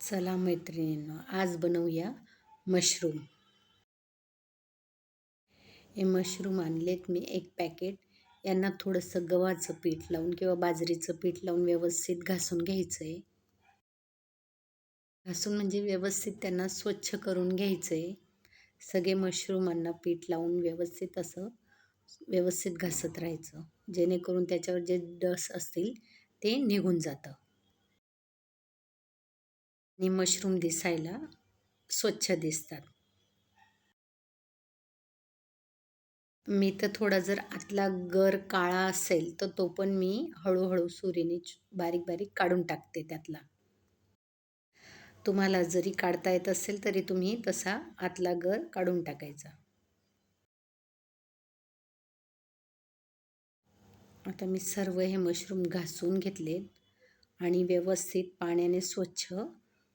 चला मैत्रिणींनो, आज बनवूया मशरूम. हे मशरूम आणलेत मी एक पॅकेट. यांना थोडंसं गव्हाचं पीठ लावून किंवा बाजरीचं पीठ लावून व्यवस्थित घासून घ्यायचं आहे. घासून म्हणजे व्यवस्थित त्यांना स्वच्छ करून घ्यायचं आहे. सगळे मशरूमांना पीठ लावून व्यवस्थित घासत राहायचं, जेणेकरून त्याच्यावर जे डस असतील ते निघून जातं आणि मशरूम दिसायला स्वच्छ दिसतात. मी तर थोडा जर आतला गर काळा असेल तर तो पण मी हळूहळू सुरीने बारीक बारीक काढून टाकते त्यातला. तुम्हाला जरी काढता येत असेल तरी तुम्ही तसा आतला गर काढून टाकायचा. आता मी सर्व हे मशरूम घासून घेतलेत आणि व्यवस्थित पाण्याने स्वच्छ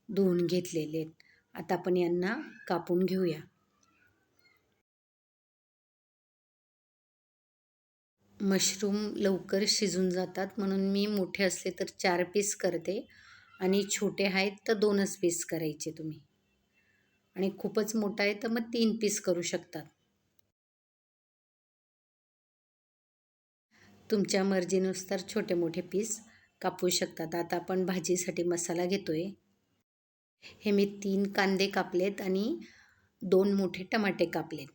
धुवून घेतलेले आहेत. आता आपण यांना कापून घेऊया. मशरूम लवकर शिजून जातात म्हणून मी मोठे असले तर 4 पीस करते आणि छोटे आहेत तर 2च पीस करायचे तुम्ही. आणि खूपच मोठा आहे तर मग 3 पीस करू शकतात. तुमच्या मर्जीनुसार छोटे मोठे पीस कापू शकतात. आता आपण भाजीसाठी मसाला घेतोय. हे मी 3 कांदे कापलेत आणि 2 मोठे टमाटे कापलेत.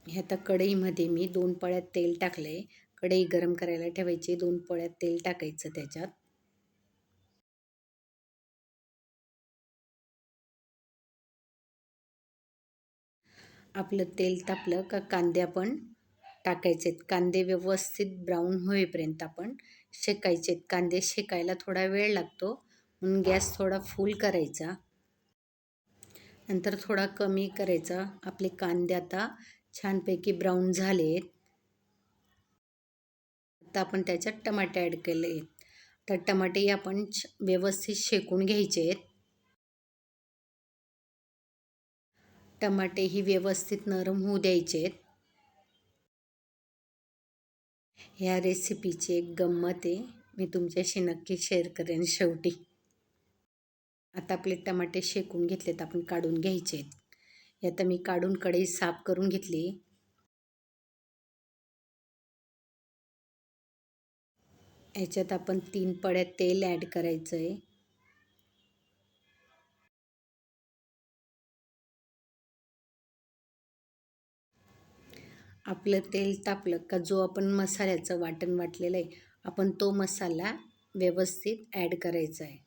हे आता कढईमध्ये मी 2 पळ्यात तेल टाकलंय. कढई गरम करायला ठेवायची. 2 पळ्यात तेल टाकायचं त्याच्यात. आपलं तेल तापलं का कांदे आपण टाकायचे. कांदे व्यवस्थित ब्राऊन होईपर्यंत आपण शेकायचे. कांदे शेकायला थोडा वेळ लागतो म्हणून गॅस थोडा फुल करायचा, नंतर थोडा कमी करायचा. आपले कांदे आता छानपैकी ब्राऊन झालेत. आता आपण त्याच्यात टमाटे ॲड केले. तर टमाटे आपण व्यवस्थित शेकून घ्यायचे आहेत. टमाटे ही व्यवस्थित नरम होऊ द्यायचे आहेत. ह्या रेसिपीची एक गंमत आहे, मी तुमच्याशी नक्की शेअर करेन शेवटी. आता आपले टमाटे शेकून घेतलेत, आपण काढून घ्यायचे आहेत. हे आता मी काढून कढई साफ करून घेतली. ह्याच्यात आपण 3 पळ्या तेल ॲड करायचं आहे. आपलं तेल तापलं का जो आपण मसाल्याचं वाटण वाटलेलं आहे, आपण तो मसाला व्यवस्थित ॲड करायचा आहे.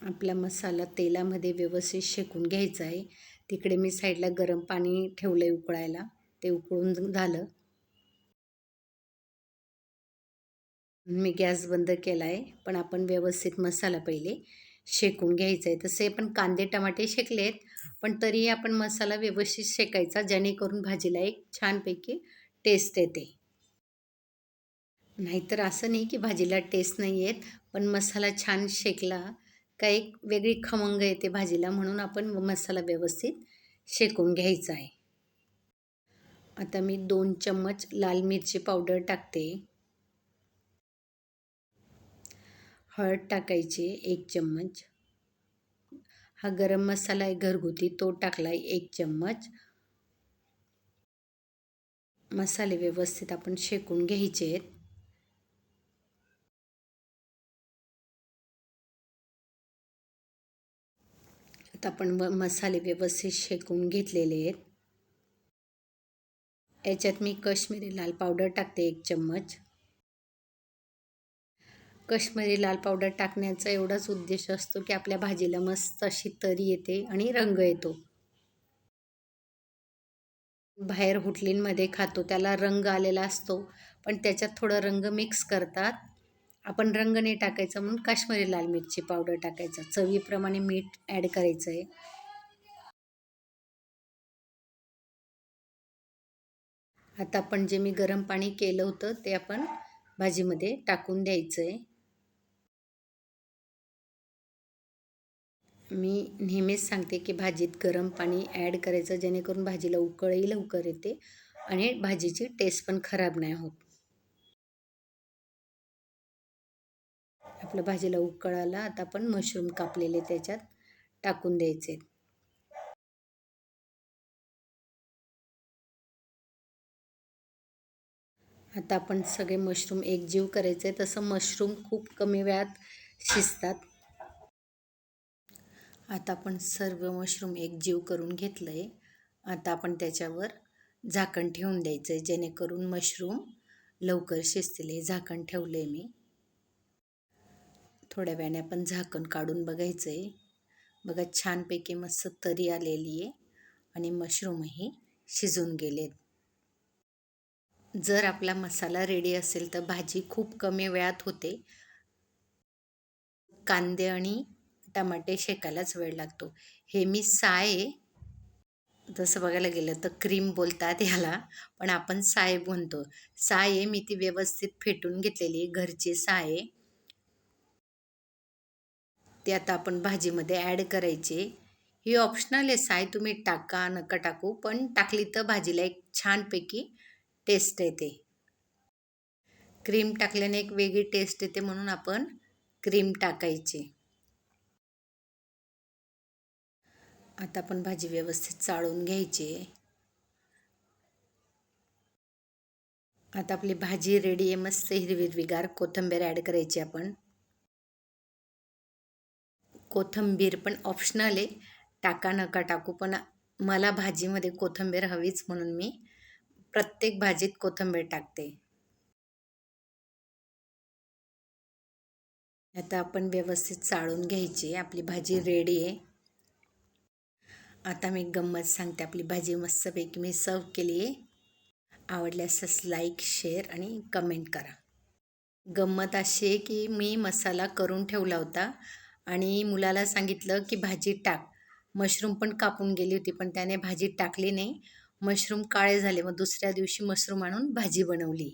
आपला मसाला तेलामध्ये व्यवस्थित शेकून घ्यायचा आहे. तिकडे मी साईडला गरम पाणी ठेवलं आहे उकळायला. ते उकळून झालं. मी गॅस बंद केला आहे, पण आपण व्यवस्थित मसाला पहिले शेकून घ्यायचा आहे. तसे पण कांदे टमाटे शेकले आहेत, पण तरीही आपण मसाला व्यवस्थित शेकायचा, जेणेकरून भाजीला एक छानपैकी टेस्ट येते. नाहीतर असं नाही की भाजीला टेस्ट नाही येत, पण मसाला छान शेकला का एक वेगळी खमंग येते भाजीला, म्हणून आपण मसाला व्यवस्थित शेकून घ्यायचा आहे. आता मी 2 चम्मच लाल मिरची पावडर टाकते. हळद टाकायची 1 चम्मच. हा गरम मसाला आहे घरगुती, तो टाकला 1 चम्मच. मसाले व्यवस्थित आपण शेकून घ्यायचे आहेत. आता आपण मसाले व्यवस्थित शेकून घेतलेले आहेत. याच्यात मी काश्मीरी लाल पावडर टाकते 1 चम्मच. काश्मीरी लाल पावडर टाकण्याचा एवढाच उद्देश असतो की आपल्या भाजीला मस्त अशी तरी येते आणि रंग येतो. बाहेर हॉटेलमध्ये खातो त्याला रंग आलेला असतो, पण त्याच्यात थोडा रंग मिक्स करतात. आपण रंग नाही टाकायचा म्हणून काश्मीरी लाल मिरची पावडर टाकायचा. चवीप्रमाणे मीठ ॲड करायचं आहे. आता आपण जे मी गरम पाणी केलं होतं ते आपण भाजीमध्ये टाकून द्यायचं आहे. मी नेहमीच सांगते की भाजीत गरम पाणी ॲड करायचं, जेणेकरून भाजीला उकळही लवकर येते आणि भाजीची टेस्ट पण खराब नाही होत. आपल्या भाजीला उकळ आला. आता आपण मशरूम कापलेले त्याच्यात टाकून द्यायचे. आता आपण सगळे मशरूम एकजीव करायचे. तसं मशरूम खूप कमी वेळात शिजतात. आता आपण सर्व मशरूम एकजीव करून घेतलं आहे. आता आपण त्याच्यावर झाकण ठेवून द्यायचं आहे, जेणेकरून मशरूम लवकर शिजतील. हे झाकण ठेवलं आहे मी. थोड्या वेळाने आपण झाकण काढून बघायचं आहे. बघा, छानपैकी मस्त तरी आलेली आहे आणि मशरूमही शिजून गेलेत. जर आपला मसाला रेडी असेल तर भाजी खूप कमी वेळात होते. कांदे आणि टमाटे शेकायलाच वेळ लागतो. हे मी साय, तसं बघायला गेलं तर क्रीम बोलतात ह्याला, पण आपण साय म्हणतो. साय आहे, मी ती व्यवस्थित फेटून घेतलेली घरची साय. ते आता आपण भाजीमध्ये ॲड करायचे. ही ऑप्शनल आहे साय, तुम्ही टाका नका टाकू, पण टाकली तर भाजीला एक छानपैकी टेस्ट येते. क्रीम टाकल्याने एक वेगळी टेस्ट येते, म्हणून आपण क्रीम टाकायची. आता आपण भाजी व्यवस्थित चाळून घ्यायची. आता आपली भाजी रेडी आहे. मस्त हिरवीगार कोथिंबीर ॲड करायची आपण. कोथिंबीर पण ऑप्शनल आहे, टाका नका टाकू, पण मला भाजीमध्ये कोथिंबीर हवीच म्हणून मी प्रत्येक भाजीत कोथिंबीर टाकते. आता आपण व्यवस्थित चाळून घ्यायची. आपली भाजी रेडी आहे. आता मी गंमत सांगते. आपली भाजी मस्तपैकी मी सर्व केली आहे. आवडल्यास लाईक, शेअर आणि कमेंट करा. गंमत अशी आहे की मी मसाला करून ठेवला होता आणि मुलाला सांगितलं की भाजी टाक. मशरूम पण कापून गेली होती, पण त्याने भाजी टाकली नाही. मशरूम काळे झाले. मग दुसऱ्या दिवशी मशरूम आणून भाजी बनवली.